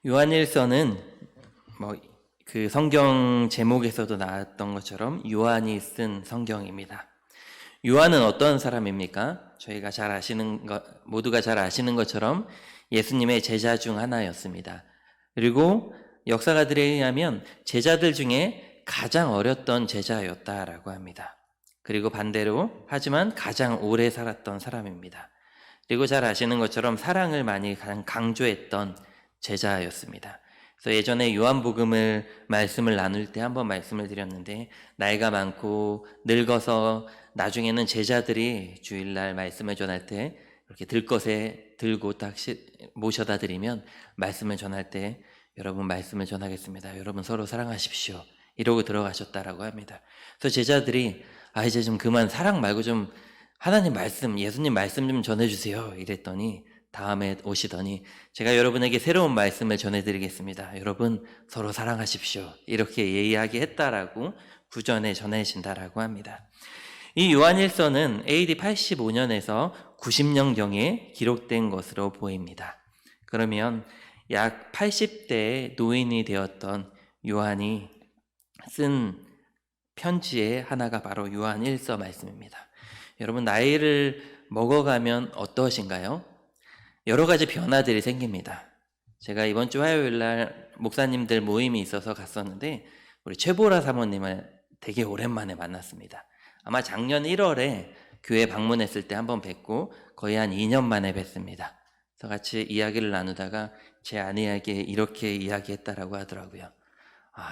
요한일서는 그 성경 제목에서도 나왔던 것처럼 요한이 쓴 성경입니다. 요한은 어떤 사람입니까? 저희가 잘 아시는 것, 모두가 잘 아시는 것처럼 예수님의 제자 중 하나였습니다. 그리고 역사가들에 의하면 제자들 중에 가장 어렸던 제자였다라고 합니다. 그리고 반대로 하지만 가장 오래 살았던 사람입니다. 그리고 잘 아시는 것처럼 사랑을 많이 강조했던 제자였습니다. 그래서 예전에 요한복음을 말씀을 나눌 때 한번 말씀을 드렸는데, 나이가 많고 늙어서 나중에는 제자들이 주일날 말씀을 전할 때 이렇게 들것에 들고 딱 모셔다 드리면 말씀을 전할 때 여러분 말씀을 전하겠습니다, 여러분 서로 사랑하십시오, 이러고 들어가셨다라고 합니다. 그래서 제자들이 이제 좀 그만 사랑 말고 좀 하나님 말씀, 예수님 말씀 좀 전해주세요 이랬더니 다음에 오시더니 제가 여러분에게 새로운 말씀을 전해드리겠습니다, 여러분 서로 사랑하십시오, 이렇게 이야기했다라고 구전에 전해진다라고 합니다. 이 요한일서는 AD 85년에서 90년경에 기록된 것으로 보입니다. 그러면 약 80대 노인이 되었던 요한이 쓴 편지의 하나가 바로 요한일서 말씀입니다. 여러분, 나이를 먹어가면 어떠신가요? 여러 가지 변화들이 생깁니다. 제가 이번 주 화요일 날 목사님들 모임이 있어서 갔었는데 우리 최보라 사모님을 되게 오랜만에 만났습니다. 아마 작년 1월에 교회 방문했을 때 한번 뵙고 거의 한 2년 만에 뵀습니다. 그래서 같이 이야기를 나누다가 제 아내에게 이렇게 이야기했다라고 하더라고요.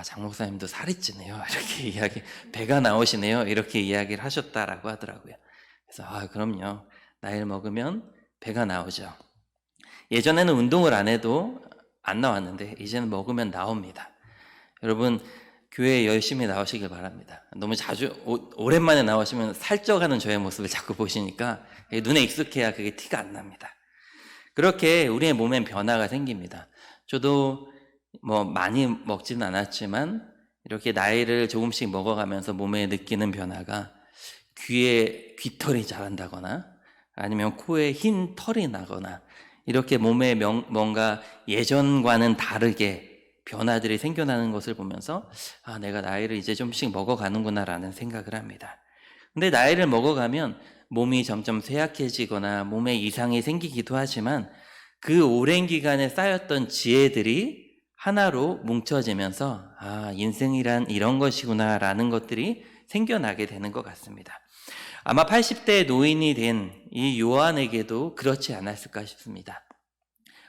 장 목사님도 살이 찌네요, 이렇게 배가 나오시네요, 이렇게 이야기를 하셨다라고 하더라고요. 그래서 그럼요, 나이를 먹으면 배가 나오죠. 예전에는 운동을 안 해도 안 나왔는데 이제는 먹으면 나옵니다. 여러분, 교회에 열심히 나오시길 바랍니다. 너무 자주 오랜만에 나오시면 살쪄가는 저의 모습을 자꾸 보시니까 눈에 익숙해야 그게 티가 안 납니다. 그렇게 우리의 몸엔 변화가 생깁니다. 저도 많이 먹지는 않았지만 이렇게 나이를 조금씩 먹어가면서 몸에 느끼는 변화가, 귀에 귀털이 자란다거나 아니면 코에 흰 털이 나거나 이렇게 몸에 뭔가 예전과는 다르게 변화들이 생겨나는 것을 보면서 내가 나이를 이제 좀씩 먹어가는구나 라는 생각을 합니다. 근데 나이를 먹어가면 몸이 점점 쇠약해지거나 몸에 이상이 생기기도 하지만 그 오랜 기간에 쌓였던 지혜들이 하나로 뭉쳐지면서 인생이란 이런 것이구나 라는 것들이 생겨나게 되는 것 같습니다. 아마 80대 노인이 된 이 요한에게도 그렇지 않았을까 싶습니다.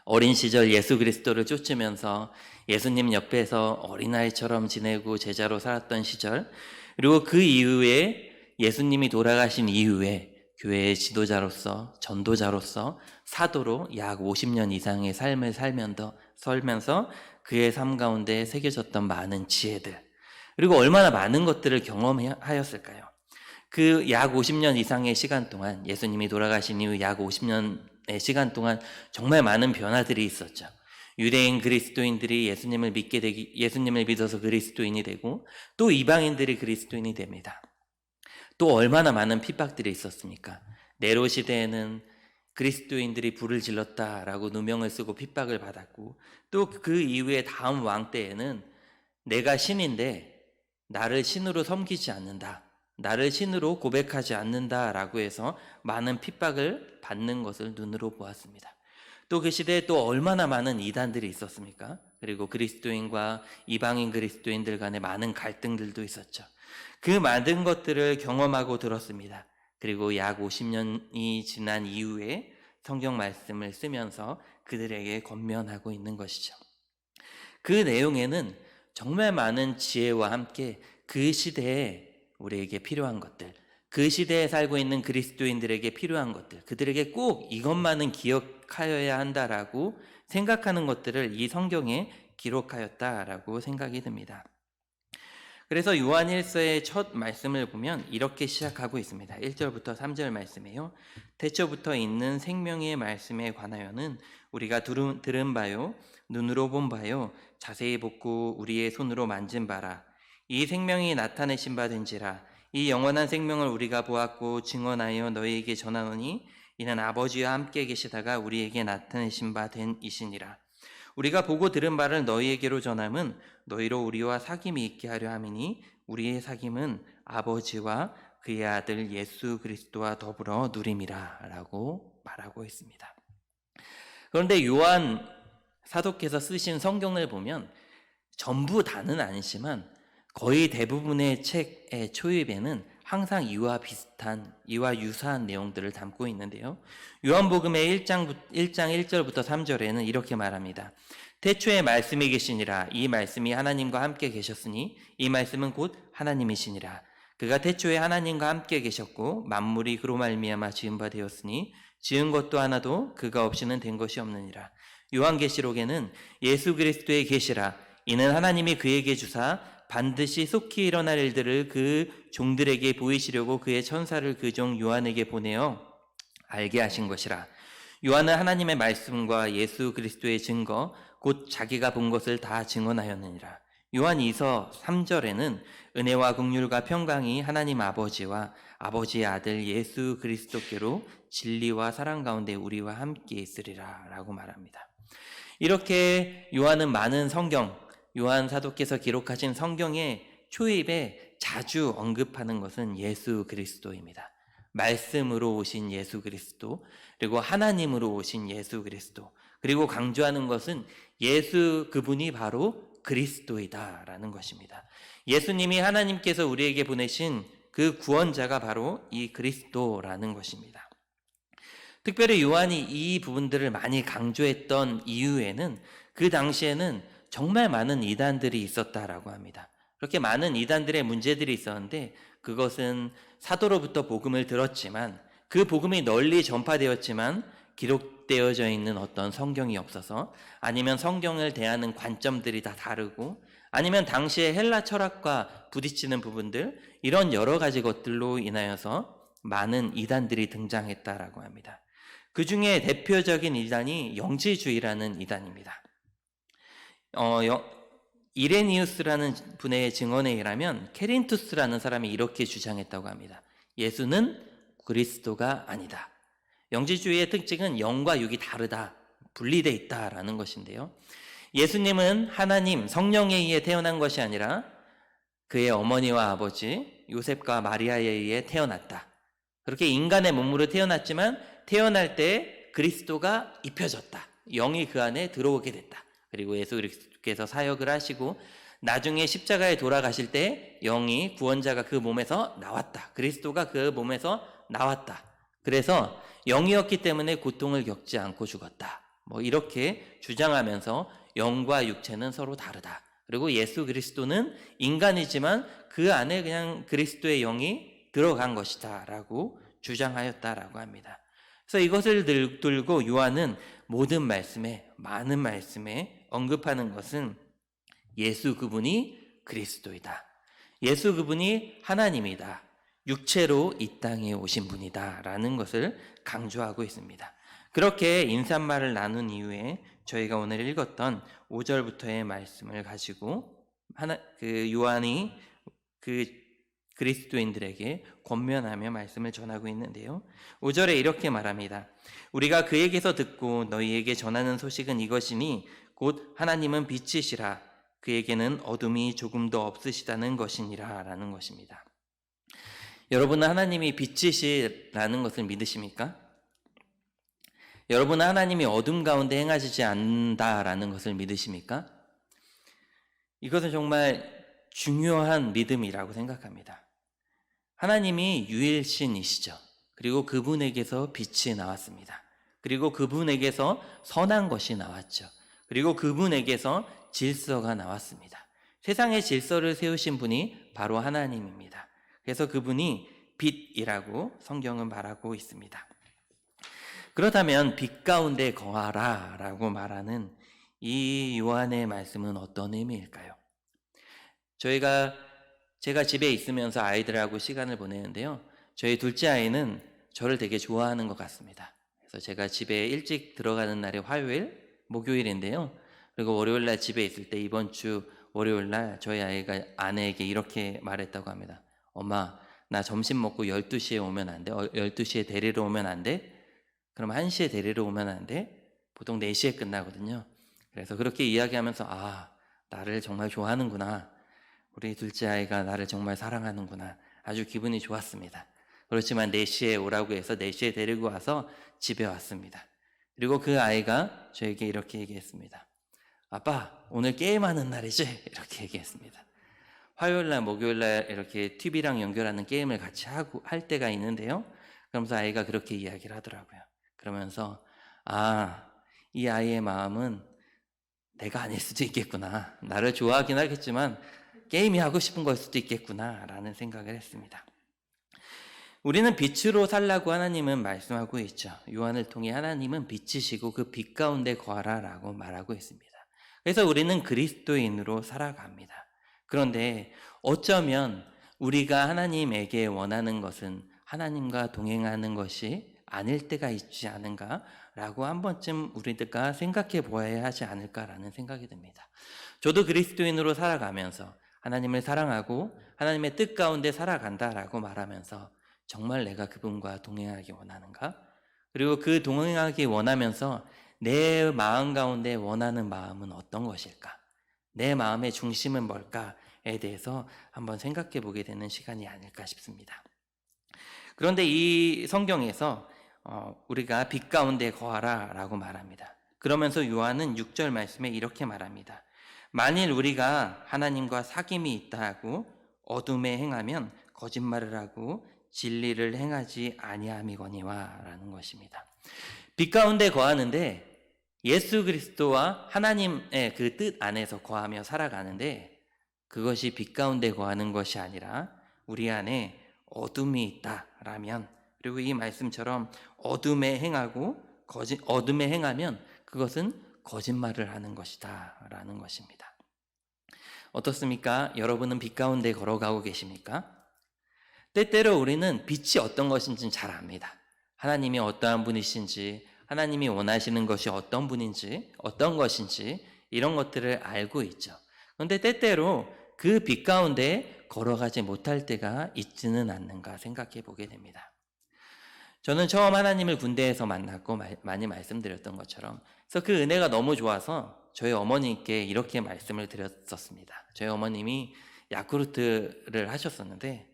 어린 시절 예수 그리스도를 쫓으면서 예수님 옆에서 어린아이처럼 지내고 제자로 살았던 시절, 그리고 그 이후에 예수님이 돌아가신 이후에 교회의 지도자로서, 전도자로서, 사도로 약 50년 이상의 삶을 살면서 그의 삶 가운데 새겨졌던 많은 지혜들, 그리고 얼마나 많은 것들을 경험하였을까요? 그 약 50년 이상의 시간 동안, 예수님이 돌아가신 이후 약 50년의 시간 동안 정말 많은 변화들이 있었죠. 유대인 그리스도인들이 예수님을 믿어서 그리스도인이 되고, 또 이방인들이 그리스도인이 됩니다. 또 얼마나 많은 핍박들이 있었습니까? 네로 시대에는 그리스도인들이 불을 질렀다라고 누명을 쓰고 핍박을 받았고, 또 그 이후에 다음 왕 때에는 내가 신인데 나를 신으로 섬기지 않는다, 나를 신으로 고백하지 않는다라고 해서 많은 핍박을 받는 것을 눈으로 보았습니다. 또 그 시대에 또 얼마나 많은 이단들이 있었습니까? 그리고 그리스도인과 이방인 그리스도인들 간에 많은 갈등들도 있었죠. 그 많은 것들을 경험하고 들었습니다. 그리고 약 50년이 지난 이후에 성경 말씀을 쓰면서 그들에게 권면하고 있는 것이죠. 그 내용에는 정말 많은 지혜와 함께 그 시대에 우리에게 필요한 것들, 그 시대에 살고 있는 그리스도인들에게 필요한 것들, 그들에게 꼭 이것만은 기억하여야 한다라고 생각하는 것들을 이 성경에 기록하였다라고 생각이 듭니다. 그래서 요한일서의 첫 말씀을 보면 이렇게 시작하고 있습니다. 1절부터 3절 말씀이에요. 태초부터 있는 생명의 말씀에 관하여는 우리가 들은 바요, 눈으로 본 바요, 자세히 보고 우리의 손으로 만진 바라. 이 생명이 나타내신 바 된지라. 이 영원한 생명을 우리가 보았고 증언하여 너희에게 전하노니 이는 아버지와 함께 계시다가 우리에게 나타내신 바 된 이시니라. 우리가 보고 들은 바를 너희에게로 전함은 너희로 우리와 사귐이 있게 하려 함이니 우리의 사귐은 아버지와 그의 아들 예수 그리스도와 더불어 누림이라 라고 말하고 있습니다. 그런데 요한 사도께서 쓰신 성경을 보면 전부 다는 아니지만 거의 대부분의 책의 초입에는 항상 이와 유사한 내용들을 담고 있는데요. 요한복음의 1장 1절부터 3절에는 이렇게 말합니다. 태초에 말씀이 계시니라. 이 말씀이 하나님과 함께 계셨으니 이 말씀은 곧 하나님이시니라. 그가 태초에 하나님과 함께 계셨고 만물이 그로 말미암아 지은 바 되었으니 지은 것도 하나도 그가 없이는 된 것이 없느니라. 요한계시록에는 예수 그리스도의 계시라. 이는 하나님이 그에게 주사 반드시 속히 일어날 일들을 그 종들에게 보이시려고 그의 천사를 그 종 요한에게 보내어 알게 하신 것이라. 요한은 하나님의 말씀과 예수 그리스도의 증거 곧 자기가 본 것을 다 증언하였느니라. 요한 2서 3절에는 은혜와 긍휼과 평강이 하나님 아버지와 아버지의 아들 예수 그리스도께로 진리와 사랑 가운데 우리와 함께 있으리라 라고 말합니다. 이렇게 요한은 많은 요한 사도께서 기록하신 성경의 초입에 자주 언급하는 것은 예수 그리스도입니다. 말씀으로 오신 예수 그리스도, 그리고 하나님으로 오신 예수 그리스도, 그리고 강조하는 것은 예수 그분이 바로 그리스도이다라는 것입니다. 예수님이 하나님께서 우리에게 보내신 그 구원자가 바로 이 그리스도라는 것입니다. 특별히 요한이 이 부분들을 많이 강조했던 이유에는 그 당시에는 정말 많은 이단들이 있었다라고 합니다. 그렇게 많은 이단들의 문제들이 있었는데 그것은 사도로부터 복음을 들었지만 그 복음이 널리 전파되었지만 기록되어져 있는 어떤 성경이 없어서, 아니면 성경을 대하는 관점들이 다 다르고, 아니면 당시의 헬라 철학과 부딪히는 부분들, 이런 여러 가지 것들로 인하여서 많은 이단들이 등장했다라고 합니다. 그 중에 대표적인 이단이 영지주의라는 이단입니다. 이레니우스라는 분의 증언에 의하면 케린투스라는 사람이 이렇게 주장했다고 합니다. 예수는 그리스도가 아니다. 영지주의의 특징은 영과 육이 다르다, 분리되어 있다라는 것인데요. 예수님은 하나님 성령에 의해 태어난 것이 아니라 그의 어머니와 아버지 요셉과 마리아에 의해 태어났다. 그렇게 인간의 몸으로 태어났지만 태어날 때 그리스도가 입혀졌다. 영이 그 안에 들어오게 됐다. 그리고 예수 그리스도께서 사역을 하시고 나중에 십자가에 돌아가실 때 영이, 구원자가 그 몸에서 나왔다. 그리스도가 그 몸에서 나왔다. 그래서 영이었기 때문에 고통을 겪지 않고 죽었다. 이렇게 주장하면서 영과 육체는 서로 다르다. 그리고 예수 그리스도는 인간이지만 그 안에 그냥 그리스도의 영이 들어간 것이다 라고 주장하였다라고 합니다. 그래서 이것을 들고 요한은 모든 말씀에, 많은 말씀에 언급하는 것은 예수 그분이 그리스도이다. 예수 그분이 하나님이다. 육체로 이 땅에 오신 분이다 라는 것을 강조하고 있습니다. 그렇게 인사말을 나눈 이후에 저희가 오늘 읽었던 5절부터의 말씀을 가지고 요한이 그리스도인들에게 권면하며 말씀을 전하고 있는데요. 5절에 이렇게 말합니다. 우리가 그에게서 듣고 너희에게 전하는 소식은 이것이니 곧 하나님은 빛이시라 그에게는 어둠이 조금도 없으시다는 것이니라 라는 것입니다. 여러분은 하나님이 빛이시라는 것을 믿으십니까? 여러분은 하나님이 어둠 가운데 행하시지 않는다라는 것을 믿으십니까? 이것은 정말 중요한 믿음이라고 생각합니다. 하나님이 유일신이시죠. 그리고 그분에게서 빛이 나왔습니다. 그리고 그분에게서 선한 것이 나왔죠. 그리고 그분에게서 질서가 나왔습니다. 세상의 질서를 세우신 분이 바로 하나님입니다. 그래서 그분이 빛이라고 성경은 말하고 있습니다. 그렇다면 빛 가운데 거하라 라고 말하는 이 요한의 말씀은 어떤 의미일까요? 제가 집에 있으면서 아이들하고 시간을 보내는데요. 저희 둘째 아이는 저를 되게 좋아하는 것 같습니다. 그래서 제가 집에 일찍 들어가는 날이 화요일, 목요일인데요. 그리고 월요일날 집에 있을 때 이번 주 월요일날 저희 아이가 아내에게 이렇게 말했다고 합니다. 엄마, 나 점심 먹고 12시에 오면 안 돼? 12시에 데리러 오면 안 돼? 그럼 1시에 데리러 오면 안 돼? 보통 4시에 끝나거든요. 그래서 그렇게 이야기하면서 나를 정말 좋아하는구나. 우리 둘째 아이가 나를 정말 사랑하는구나. 아주 기분이 좋았습니다. 그렇지만 4시에 오라고 해서 4시에 데리고 와서 집에 왔습니다. 그리고 그 아이가 저에게 이렇게 얘기했습니다. 아빠, 오늘 게임하는 날이지? 이렇게 얘기했습니다. 화요일날, 목요일날 이렇게 TV랑 연결하는 게임을 같이 할 때가 있는데요. 그러면서 아이가 그렇게 이야기를 하더라고요. 그러면서 이 아이의 마음은 내가 아닐 수도 있겠구나. 나를 좋아하긴 하겠지만 게임이 하고 싶은 걸 수도 있겠구나 라는 생각을 했습니다. 우리는 빛으로 살라고 하나님은 말씀하고 있죠. 요한을 통해 하나님은 빛이시고 그 빛 가운데 거하라 라고 말하고 있습니다. 그래서 우리는 그리스도인으로 살아갑니다. 그런데 어쩌면 우리가 하나님에게 원하는 것은 하나님과 동행하는 것이 아닐 때가 있지 않은가 라고 한 번쯤 우리가 생각해 보아야 하지 않을까라는 생각이 듭니다. 저도 그리스도인으로 살아가면서 하나님을 사랑하고 하나님의 뜻 가운데 살아간다라고 말하면서 정말 내가 그분과 동행하기 원하는가? 그리고 그 동행하기 원하면서 내 마음 가운데 원하는 마음은 어떤 것일까? 내 마음의 중심은 뭘까에 대해서 한번 생각해 보게 되는 시간이 아닐까 싶습니다. 그런데 이 성경에서 우리가 빛 가운데 거하라 라고 말합니다. 그러면서 요한은 6절 말씀에 이렇게 말합니다. 만일 우리가 하나님과 사귐이 있다 하고 어둠에 행하면 거짓말을 하고 진리를 행하지 아니함이거니와 라는 것입니다. 빛 가운데 거하는데 예수 그리스도와 하나님의 그 뜻 안에서 거하며 살아가는데 그것이 빛 가운데 거하는 것이 아니라 우리 안에 어둠이 있다라면, 그리고 이 말씀처럼 어둠에 행하면 그것은 거짓말을 하는 것이다 라는 것입니다. 어떻습니까? 여러분은 빛 가운데 걸어가고 계십니까? 때때로 우리는 빛이 어떤 것인지는 잘 압니다. 하나님이 어떠한 분이신지, 하나님이 원하시는 것이 어떤 분인지, 어떤 것인지 이런 것들을 알고 있죠. 그런데 때때로 그 빛 가운데 걸어가지 못할 때가 있지는 않는가 생각해 보게 됩니다. 저는 처음 하나님을 군대에서 만났고 많이 말씀드렸던 것처럼, 그래서 그 은혜가 너무 좋아서 저희 어머니께 이렇게 말씀을 드렸었습니다. 저희 어머님이 야쿠르트를 하셨었는데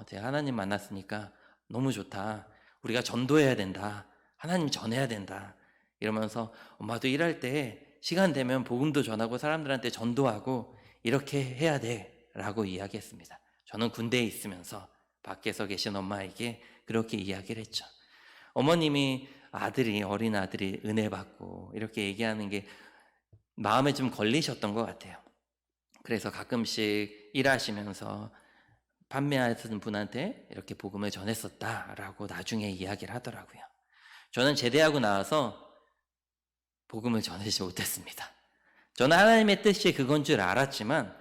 제가 하나님 만났으니까 너무 좋다. 우리가 전도해야 된다. 하나님 전해야 된다. 이러면서 엄마도 일할 때 시간 되면 복음도 전하고 사람들한테 전도하고 이렇게 해야 돼 라고 이야기했습니다. 저는 군대에 있으면서 밖에서 계신 엄마에게 그렇게 이야기를 했죠. 어머님이 어린 아들이 은혜 받고 이렇게 얘기하는 게 마음에 좀 걸리셨던 것 같아요. 그래서 가끔씩 일하시면서 판매하시는 분한테 이렇게 복음을 전했었다라고 나중에 이야기를 하더라고요. 저는 제대하고 나와서 복음을 전하지 못했습니다. 저는 하나님의 뜻이 그건 줄 알았지만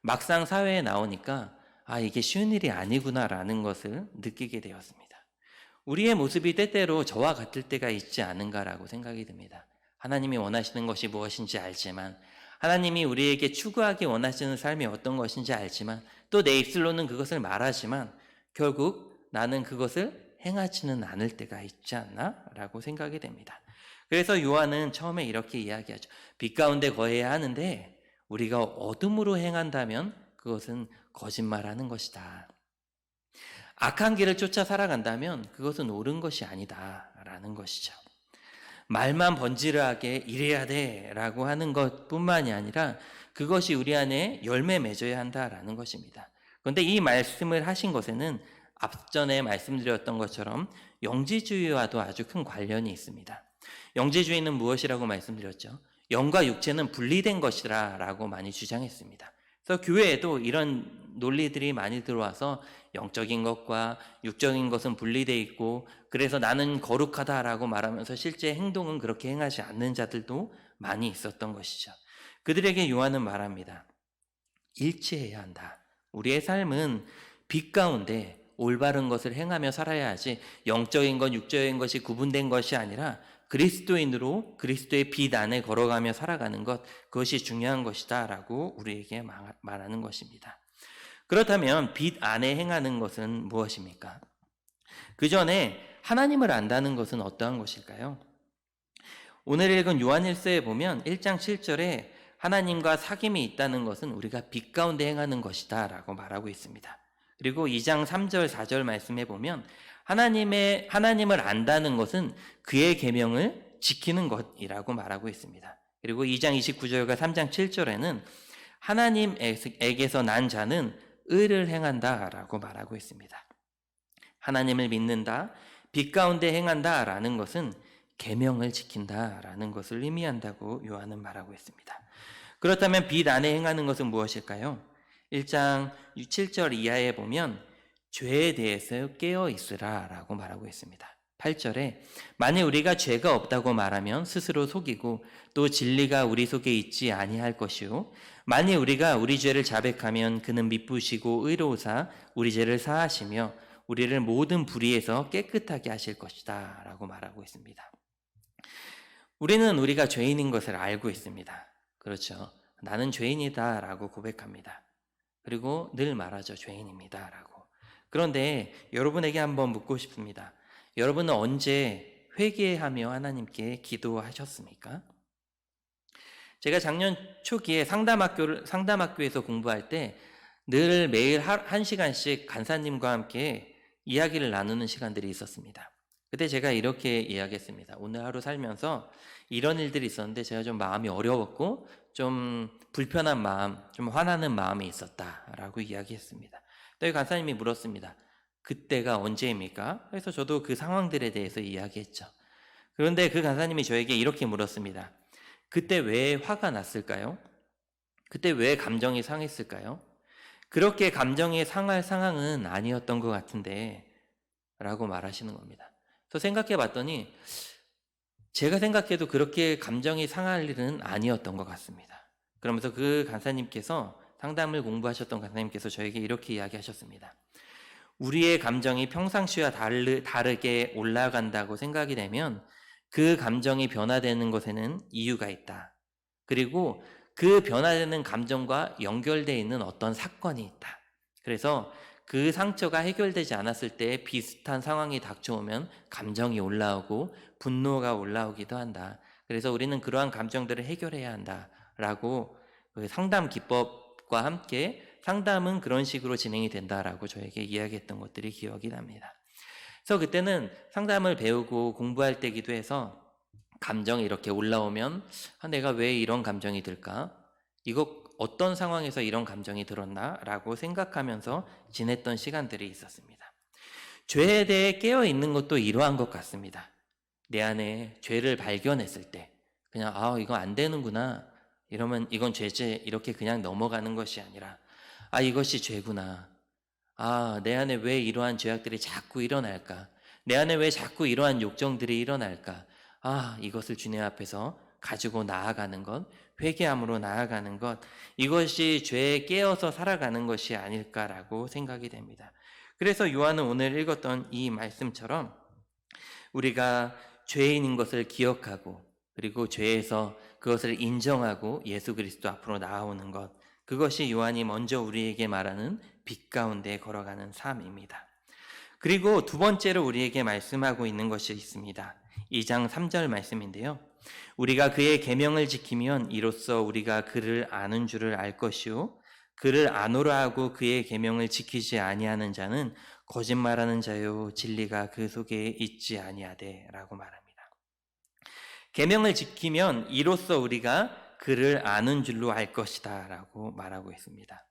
막상 사회에 나오니까 이게 쉬운 일이 아니구나라는 것을 느끼게 되었습니다. 우리의 모습이 때때로 저와 같을 때가 있지 않은가라고 생각이 듭니다. 하나님이 원하시는 것이 무엇인지 알지만, 하나님이 우리에게 추구하기 원하시는 삶이 어떤 것인지 알지만, 또 내 입술로는 그것을 말하지만 결국 나는 그것을 행하지는 않을 때가 있지 않나? 라고 생각이 됩니다. 그래서 요한은 처음에 이렇게 이야기하죠. 빛 가운데 거해야 하는데 우리가 어둠으로 행한다면 그것은 거짓말하는 것이다. 악한 길을 쫓아 살아간다면 그것은 옳은 것이 아니다 라는 것이죠. 말만 번지르하게 이래야 돼 라고 하는 것뿐만이 아니라 그것이 우리 안에 열매 맺어야 한다라는 것입니다. 그런데 이 말씀을 하신 것에는 앞전에 말씀드렸던 것처럼 영지주의와도 아주 큰 관련이 있습니다. 영지주의는 무엇이라고 말씀드렸죠? 영과 육체는 분리된 것이라 라고 많이 주장했습니다. 그래서 교회에도 이런 논리들이 많이 들어와서 영적인 것과 육적인 것은 분리되어 있고, 그래서 나는 거룩하다라고 말하면서 실제 행동은 그렇게 행하지 않는 자들도 많이 있었던 것이죠. 그들에게 요한은 말합니다. 일치해야 한다. 우리의 삶은 빛 가운데 올바른 것을 행하며 살아야 하지, 영적인 것, 육적인 것이 구분된 것이 아니라 그리스도인으로 그리스도의 빛 안에 걸어가며 살아가는 것, 그것이 중요한 것이다 라고 우리에게 말하는 것입니다. 그렇다면 빛 안에 행하는 것은 무엇입니까? 그 전에 하나님을 안다는 것은 어떠한 것일까요? 오늘 읽은 요한일서에 보면 1장 7절에 하나님과 사귐이 있다는 것은 우리가 빛 가운데 행하는 것이다 라고 말하고 있습니다. 그리고 2장 3절 4절 말씀해 보면 하나님을 안다는 것은 그의 계명을 지키는 것이라고 말하고 있습니다. 그리고 2장 29절과 3장 7절에는 하나님에게서 난 자는 의를 행한다 라고 말하고 있습니다. 하나님을 믿는다, 빛 가운데 행한다 라는 것은 계명을 지킨다 라는 것을 의미한다고 요한은 말하고 있습니다. 그렇다면 빛 안에 행하는 것은 무엇일까요? 1장 7절 이하에 보면 죄에 대해서 깨어 있으라 라고 말하고 있습니다. 8절에 만일 우리가 죄가 없다고 말하면 스스로 속이고 또 진리가 우리 속에 있지 아니할 것이요 만일 우리가 우리 죄를 자백하면 그는 미쁘시고 의로우사 우리 죄를 사하시며 우리를 모든 불의에서 깨끗하게 하실 것이다 라고 말하고 있습니다. 우리는 우리가 죄인인 것을 알고 있습니다. 그렇죠. 나는 죄인이다 라고 고백합니다. 그리고 늘 말하죠. 죄인입니다 라고. 그런데 여러분에게 한번 묻고 싶습니다. 여러분은 언제 회개하며 하나님께 기도하셨습니까? 제가 작년 초기에 상담학교에서 공부할 때 늘 매일 1시간씩 간사님과 함께 이야기를 나누는 시간들이 있었습니다. 그때 제가 이렇게 이야기했습니다. 오늘 하루 살면서 이런 일들이 있었는데 제가 좀 마음이 어려웠고 좀 불편한 마음, 좀 화나는 마음이 있었다라고 이야기했습니다. 또 간사님이 물었습니다. 그때가 언제입니까? 그래서 저도 그 상황들에 대해서 이야기했죠. 그런데 그 간사님이 저에게 이렇게 물었습니다. 그때 왜 화가 났을까요? 그때 왜 감정이 상했을까요? 그렇게 감정이 상할 상황은 아니었던 것 같은데 라고 말하시는 겁니다. 그래서 생각해 봤더니 제가 생각해도 그렇게 감정이 상할 일은 아니었던 것 같습니다. 그러면서 그 간사님께서 상담을 공부하셨던 간사님께서 저에게 이렇게 이야기하셨습니다. 우리의 감정이 평상시와 다르게 올라간다고 생각이 되면 그 감정이 변화되는 것에는 이유가 있다. 그리고 그 변화되는 감정과 연결되어 있는 어떤 사건이 있다. 그래서 그 상처가 해결되지 않았을 때 비슷한 상황이 닥쳐오면 감정이 올라오고 분노가 올라오기도 한다. 그래서 우리는 그러한 감정들을 해결해야 한다라고 상담 기법과 함께 상담은 그런 식으로 진행이 된다라고 저에게 이야기했던 것들이 기억이 납니다. 그래서 그때는 상담을 배우고 공부할 때기도 해서 감정이 이렇게 올라오면 내가 왜 이런 감정이 들까? 이거 어떤 상황에서 이런 감정이 들었나? 라고 생각하면서 지냈던 시간들이 있었습니다. 죄에 대해 깨어있는 것도 이러한 것 같습니다. 내 안에 죄를 발견했을 때 그냥 이거 안 되는구나 이러면 이건 죄지 이렇게 그냥 넘어가는 것이 아니라 이것이 죄구나. 내 안에 왜 이러한 죄악들이 자꾸 일어날까? 내 안에 왜 자꾸 이러한 욕정들이 일어날까? 이것을 주님 앞에서 가지고 나아가는 것, 회개함으로 나아가는 것, 이것이 죄에 깨어서 살아가는 것이 아닐까라고 생각이 됩니다. 그래서 요한은 오늘 읽었던 이 말씀처럼 우리가 죄인인 것을 기억하고 그리고 죄에서 그것을 인정하고 예수 그리스도 앞으로 나아오는 것, 그것이 요한이 먼저 우리에게 말하는 빛 가운데 걸어가는 삶입니다. 그리고 두 번째로 우리에게 말씀하고 있는 것이 있습니다. 2장 3절 말씀인데요. 우리가 그의 계명을 지키면 이로써 우리가 그를 아는 줄을 알 것이요 그를 아노라 하고 그의 계명을 지키지 아니하는 자는 거짓말하는 자요 진리가 그 속에 있지 아니하되 라고 말합니다. 계명을 지키면 이로써 우리가 그를 아는 줄로 알 것이다 라고 말하고 있습니다.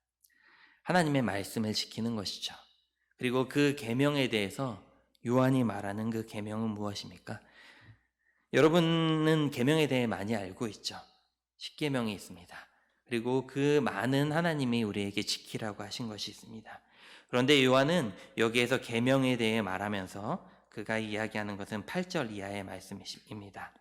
하나님의 말씀을 지키는 것이죠. 그리고 그 계명에 대해서 요한이 말하는 그 계명은 무엇입니까? 여러분은 계명에 대해 많이 알고 있죠. 10계명이 있습니다. 그리고 그 많은 하나님이 우리에게 지키라고 하신 것이 있습니다. 그런데 요한은 여기에서 계명에 대해 말하면서 그가 이야기하는 것은 8절 이하의 말씀입니다.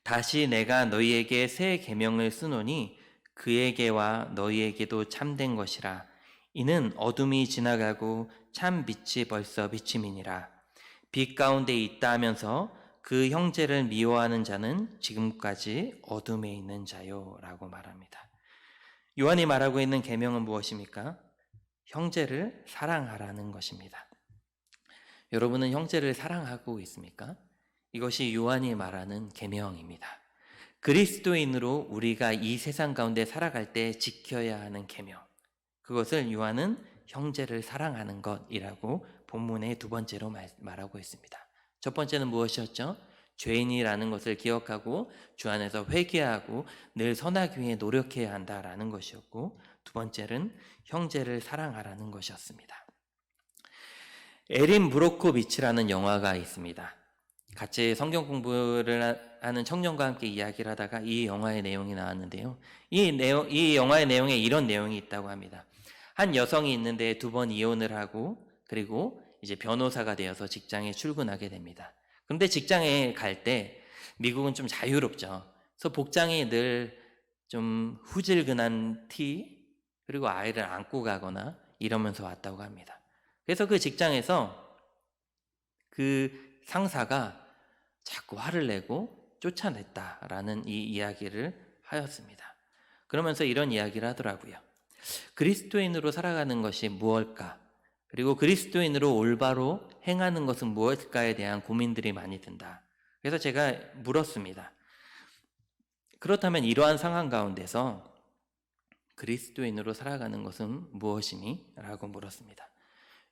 다시 내가 너희에게 새 계명을 쓰노니 그에게와 너희에게도 참된 것이라. 이는 어둠이 지나가고 참 빛이 벌써 비침이니라. 빛 가운데 있다 하면서 그 형제를 미워하는 자는 지금까지 어둠에 있는 자요 라고 말합니다. 요한이 말하고 있는 계명은 무엇입니까? 형제를 사랑하라는 것입니다. 여러분은 형제를 사랑하고 있습니까? 이것이 요한이 말하는 계명입니다. 그리스도인으로 우리가 이 세상 가운데 살아갈 때 지켜야 하는 계명. 그것을 요한은 형제를 사랑하는 것이라고 본문의 두 번째로 말하고 있습니다. 첫 번째는 무엇이었죠? 죄인이라는 것을 기억하고 주 안에서 회개하고 늘 선하기 위해 노력해야 한다라는 것이었고, 두 번째는 형제를 사랑하라는 것이었습니다. 에린 브로코비치라는 영화가 있습니다. 같이 성경 공부를 하는 청년과 함께 이야기를 하다가 이 영화의 내용이 나왔는데요. 이 영화의 내용에 이런 내용이 있다고 합니다. 한 여성이 있는데 2번 이혼을 하고 그리고 이제 변호사가 되어서 직장에 출근하게 됩니다. 그런데 직장에 갈 때 미국은 좀 자유롭죠. 그래서 복장이 늘 좀 후질근한 티 그리고 아이를 안고 가거나 이러면서 왔다고 합니다. 그래서 그 직장에서 그 상사가 자꾸 화를 내고 쫓아냈다라는 이 이야기를 하였습니다. 그러면서 이런 이야기를 하더라고요. 그리스도인으로 살아가는 것이 무엇일까? 그리고 그리스도인으로 올바로 행하는 것은 무엇일까에 대한 고민들이 많이 든다. 그래서 제가 물었습니다. 그렇다면 이러한 상황 가운데서 그리스도인으로 살아가는 것은 무엇이니? 라고 물었습니다.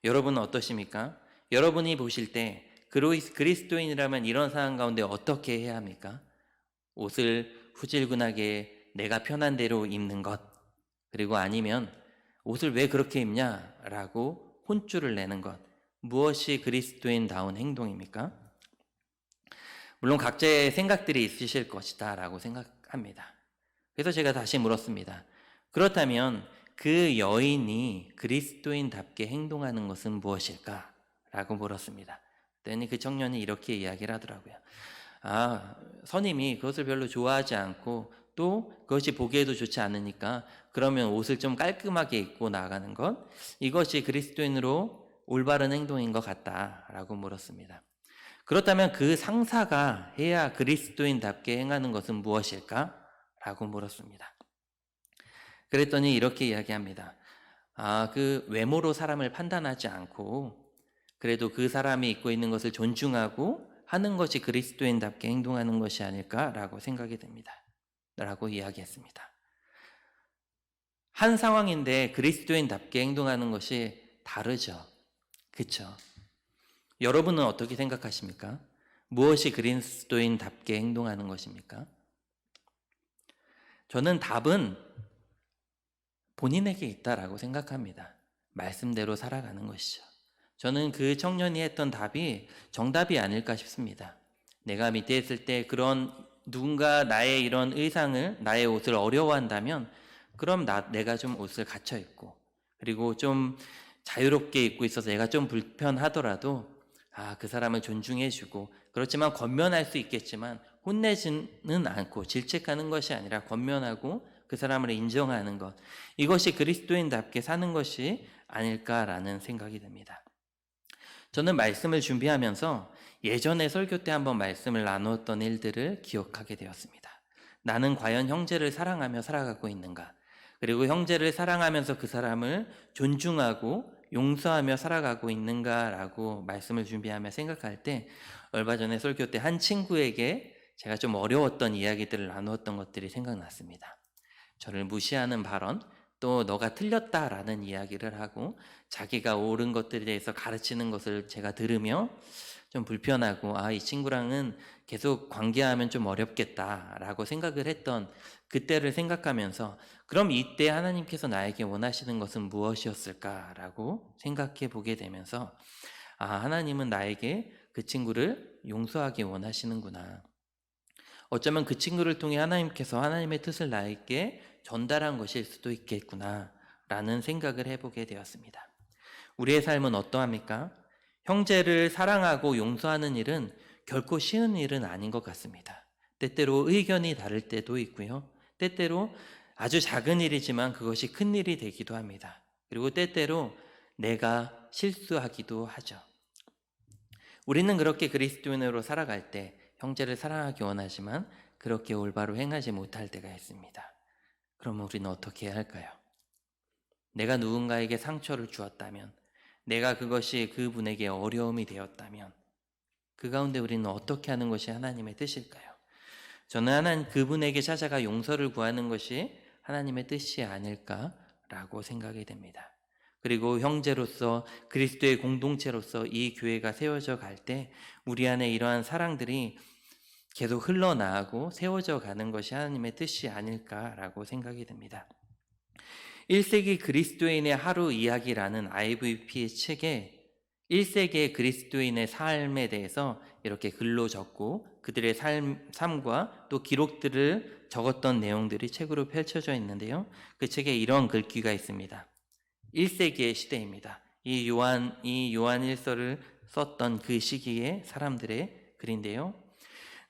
여러분은 어떠십니까? 여러분이 보실 때 그리스도인이라면 이런 상황 가운데 어떻게 해야 합니까? 옷을 후질근하게 내가 편한 대로 입는 것, 그리고 아니면 옷을 왜 그렇게 입냐? 라고 혼쭐을 내는 것, 무엇이 그리스도인다운 행동입니까? 물론 각자의 생각들이 있으실 것이다 라고 생각합니다. 그래서 제가 다시 물었습니다. 그렇다면 그 여인이 그리스도인답게 행동하는 것은 무엇일까? 라고 물었습니다. 그랬더니 그 청년이 이렇게 이야기를 하더라고요. 선임이 그것을 별로 좋아하지 않고 또 그것이 보기에도 좋지 않으니까 그러면 옷을 좀 깔끔하게 입고 나가는 것, 이것이 그리스도인으로 올바른 행동인 것 같다라고 물었습니다. 그렇다면 그 상사가 해야 그리스도인답게 행하는 것은 무엇일까? 라고 물었습니다. 그랬더니 이렇게 이야기합니다. 그 외모로 사람을 판단하지 않고 그래도 그 사람이 입고 있는 것을 존중하고 하는 것이 그리스도인답게 행동하는 것이 아닐까라고 생각이 됩니다. 라고 이야기했습니다. 한 상황인데 그리스도인답게 행동하는 것이 다르죠. 그렇죠? 여러분은 어떻게 생각하십니까? 무엇이 그리스도인답게 행동하는 것입니까? 저는 답은 본인에게 있다라고 생각합니다. 말씀대로 살아가는 것이죠. 저는 그 청년이 했던 답이 정답이 아닐까 싶습니다. 내가 밑에 있을 때 그런 누군가 나의 이런 의상을, 나의 옷을 어려워한다면 그럼 내가 좀 옷을 갖춰 입고 그리고 좀 자유롭게 입고 있어서 내가 좀 불편하더라도 그 사람을 존중해주고, 그렇지만 권면할 수 있겠지만 혼내지는 않고 질책하는 것이 아니라 권면하고 그 사람을 인정하는 것, 이것이 그리스도인답게 사는 것이 아닐까라는 생각이 듭니다. 저는 말씀을 준비하면서 예전에 설교 때 한번 말씀을 나누었던 일들을 기억하게 되었습니다. 나는 과연 형제를 사랑하며 살아가고 있는가? 그리고 형제를 사랑하면서 그 사람을 존중하고 용서하며 살아가고 있는가라고 말씀을 준비하며 생각할 때, 얼마 전에 설교 때 한 친구에게 제가 좀 어려웠던 이야기들을 나누었던 것들이 생각났습니다. 저를 무시하는 발언, 또 너가 틀렸다라는 이야기를 하고 자기가 옳은 것들에 대해서 가르치는 것을 제가 들으며 좀 불편하고 이 친구랑은 계속 관계하면 좀 어렵겠다라고 생각을 했던 그때를 생각하면서, 그럼 이때 하나님께서 나에게 원하시는 것은 무엇이었을까라고 생각해 보게 되면서 하나님은 나에게 그 친구를 용서하기 원하시는구나. 어쩌면 그 친구를 통해 하나님께서 하나님의 뜻을 나에게 전달한 것일 수도 있겠구나 라는 생각을 해보게 되었습니다. 우리의 삶은 어떠합니까? 형제를 사랑하고 용서하는 일은 결코 쉬운 일은 아닌 것 같습니다. 때때로 의견이 다를 때도 있고요. 때때로 아주 작은 일이지만 그것이 큰 일이 되기도 합니다. 그리고 때때로 내가 실수하기도 하죠. 우리는 그렇게 그리스도인으로 살아갈 때 형제를 사랑하기 원하지만 그렇게 올바로 행하지 못할 때가 있습니다. 그러면 우리는 어떻게 해야 할까요? 내가 누군가에게 상처를 주었다면, 내가 그것이 그분에게 어려움이 되었다면 그 가운데 우리는 어떻게 하는 것이 하나님의 뜻일까요? 저는 하나님 그분에게 찾아가 용서를 구하는 것이 하나님의 뜻이 아닐까라고 생각이 됩니다. 그리고 형제로서 그리스도의 공동체로서 이 교회가 세워져 갈 때 우리 안에 이러한 사랑들이 계속 흘러나가고 세워져 가는 것이 하나님의 뜻이 아닐까라고 생각이 됩니다. 1세기 그리스도인의 하루 이야기라는 IVP의 책에 1세기의 그리스도인의 삶에 대해서 이렇게 글로 적고 그들의 삶과 또 기록들을 적었던 내용들이 책으로 펼쳐져 있는데요. 그 책에 이런 글귀가 있습니다. 1세기의 시대입니다. 이 요한 1서를 썼던 그 시기의 사람들의 글인데요.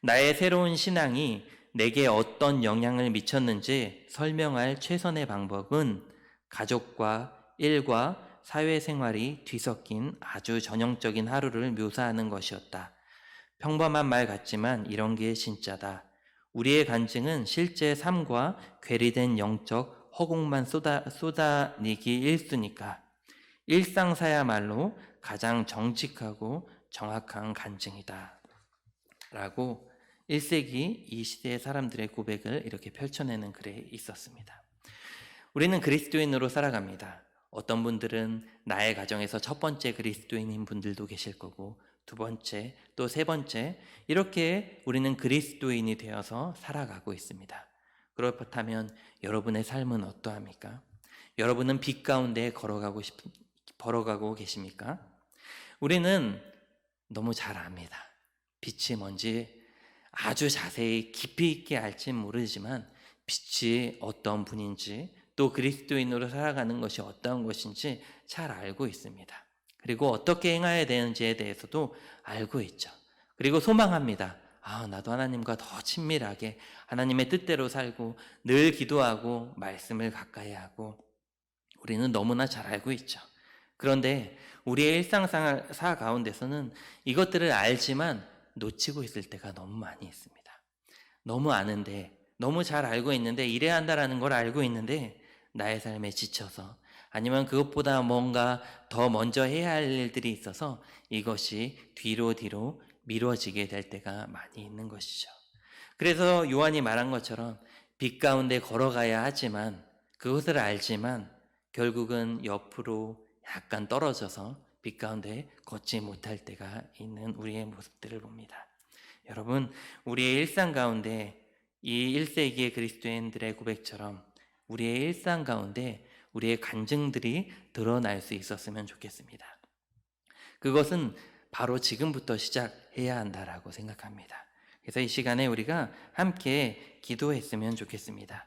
나의 새로운 신앙이 내게 어떤 영향을 미쳤는지 설명할 최선의 방법은 가족과 일과 사회생활이 뒤섞인 아주 전형적인 하루를 묘사하는 것이었다. 평범한 말 같지만 이런 게 진짜다. 우리의 간증은 실제 삶과 괴리된 영적 허공만 쏟아내기 일쑤니까. 일상사야말로 가장 정직하고 정확한 간증이다. 라고 1세기 이 시대의 사람들의 고백을 이렇게 펼쳐내는 글에 있었습니다. 우리는 그리스도인으로 살아갑니다. 어떤 분들은 나의 가정에서 첫 번째 그리스도인인 분들도 계실 거고 두 번째, 또 세 번째 이렇게 우리는 그리스도인이 되어서 살아가고 있습니다. 그렇다면 여러분의 삶은 어떠합니까? 여러분은 빛 가운데 걸어가고 계십니까? 우리는 너무 잘 압니다. 빛이 뭔지 아주 자세히 깊이 있게 알진 모르지만 빛이 어떤 분인지 또 그리스도인으로 살아가는 것이 어떤 것인지 잘 알고 있습니다. 그리고 어떻게 행해야 되는지에 대해서도 알고 있죠. 그리고 소망합니다. 나도 하나님과 더 친밀하게 하나님의 뜻대로 살고 늘 기도하고 말씀을 가까이 하고 우리는 너무나 잘 알고 있죠. 그런데 우리의 일상사 가운데서는 이것들을 알지만 놓치고 있을 때가 너무 많이 있습니다. 너무 아는데, 너무 잘 알고 있는데, 이래야 한다라는 걸 알고 있는데 나의 삶에 지쳐서 아니면 그것보다 뭔가 더 먼저 해야 할 일들이 있어서 이것이 뒤로 미뤄지게 될 때가 많이 있는 것이죠. 그래서 요한이 말한 것처럼 빛 가운데 걸어가야 하지만 그것을 알지만 결국은 옆으로 약간 떨어져서 빛 가운데 걷지 못할 때가 있는 우리의 모습들을 봅니다. 여러분, 우리의 일상 가운데 이 1세기의 그리스도인들의 고백처럼 우리의 일상 가운데 우리의 간증들이 드러날 수 있었으면 좋겠습니다. 그것은 바로 지금부터 시작해야 한다라고 생각합니다. 그래서 이 시간에 우리가 함께 기도했으면 좋겠습니다.